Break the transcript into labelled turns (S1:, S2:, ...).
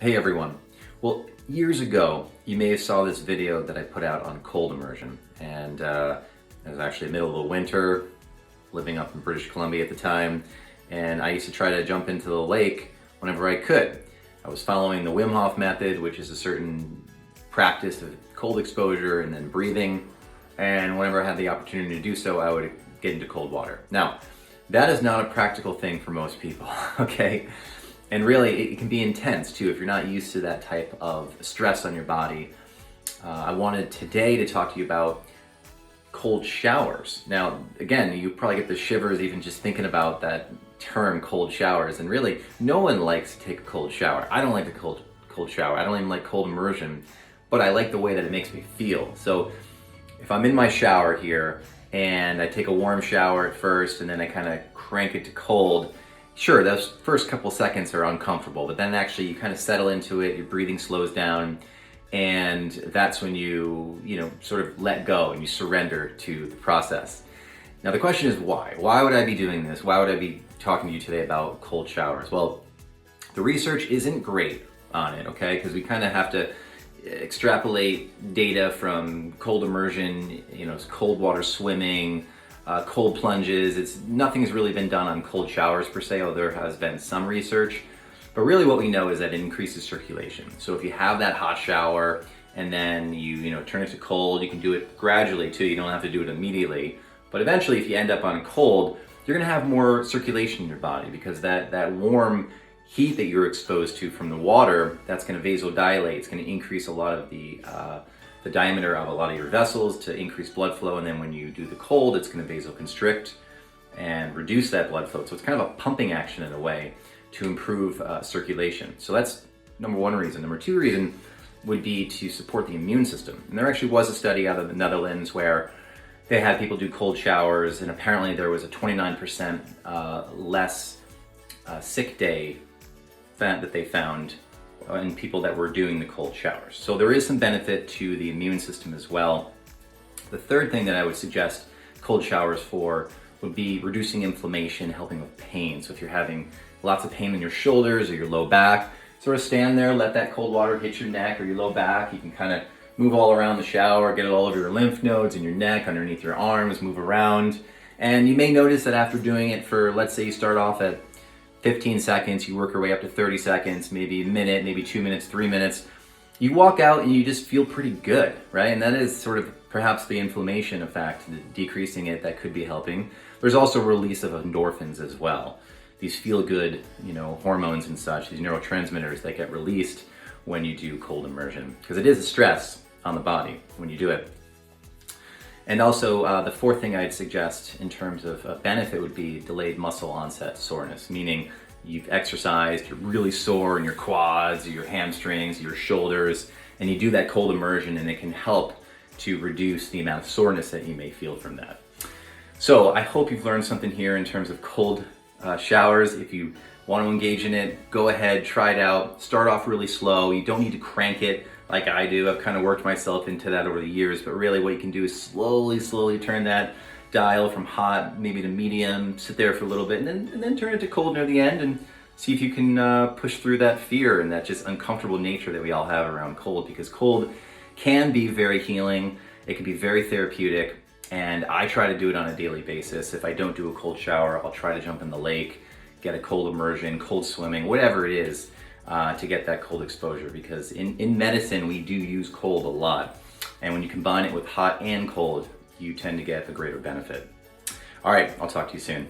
S1: Hey everyone. Well, years ago, you may have saw this video that I put out on cold immersion. And it was actually the middle of the winter, living up in British Columbia at the time. And I used to try to jump into the lake whenever I could. I was following the Wim Hof method, which is a certain practice of cold exposure and then breathing. And whenever I had the opportunity to do so, I would get into cold water. Now, that is not a practical thing for most people, okay? And really, it can be intense too if you're not used to that type of stress on your body. I wanted today to talk to you about cold showers. Now, again, you probably get the shivers even just thinking about that term, cold showers. And really, no one likes to take a cold shower. I don't like the cold shower. I don't even like cold immersion, but I like the way that it makes me feel. So if I'm in my shower here and I take a warm shower at first and then I kind of crank it to cold, sure, those first couple seconds are uncomfortable, but then actually you kind of settle into it, your breathing slows down, and that's when you sort of let go and you surrender to the process. Now the question is why? Why would I be doing this? Why would I be talking to you today about cold showers? Well, the research isn't great on it, okay? Because we kind of have to extrapolate data from cold immersion, cold water swimming, cold plunges. Nothing's really been done on cold showers per se, although there has been some research. But really what we know is that it increases circulation. So if you have that hot shower and then you turn it to cold, you can do it gradually too. You don't have to do it immediately. But eventually if you end up on cold, you're gonna have more circulation in your body because that warm heat that you're exposed to from the water, that's gonna vasodilate. It's gonna increase a lot of the diameter of a lot of your vessels to increase blood flow, and then when you do the cold, it's going to vasoconstrict and reduce that blood flow. So it's kind of a pumping action in a way to improve circulation. So that's number one reason. Number two reason would be to support the immune system. And there actually was a study out of the Netherlands where they had people do cold showers, and apparently there was a 29% less sick day that they found in people that were doing the cold showers. So there is some benefit to the immune system as well. The third thing that I would suggest cold showers for would be reducing inflammation, helping with pain. So if you're having lots of pain in your shoulders or your low back, sort of stand there, let that cold water hit your neck or your low back. You can kind of move all around the shower, get it all over your lymph nodes and your neck, underneath your arms, move around. And you may notice that after doing it for, let's say you start off at 15 seconds, you work your way up to 30 seconds, maybe a minute, maybe 2 minutes, 3 minutes. You walk out and you just feel pretty good, right? And that is sort of perhaps the inflammation effect, decreasing it, that could be helping. There's also release of endorphins as well. These feel-good, hormones and such, these neurotransmitters that get released when you do cold immersion, because it is a stress on the body when you do it. And also the fourth thing I'd suggest in terms of benefit would be delayed muscle onset soreness, meaning you've exercised, you're really sore in your quads, your hamstrings, your shoulders, and you do that cold immersion and it can help to reduce the amount of soreness that you may feel from that. So I hope you've learned something here in terms of cold showers. If you want to engage in it, go ahead, try it out. Start off really slow. You don't need to crank it like I do. I've kind of worked myself into that over the years, but really what you can do is slowly turn that dial from hot maybe to medium, sit there for a little bit, and then turn it to cold near the end and see if you can push through that fear and that just uncomfortable nature that we all have around cold, because cold can be very healing. It can be very therapeutic, and I try to do it on a daily basis. If I don't do a cold shower, I'll try to jump in the lake, get a cold immersion, cold swimming, whatever it is, to get that cold exposure, because in medicine we do use cold a lot, and when you combine it with hot and cold, you tend to get a greater benefit. All right, I'll talk to you soon.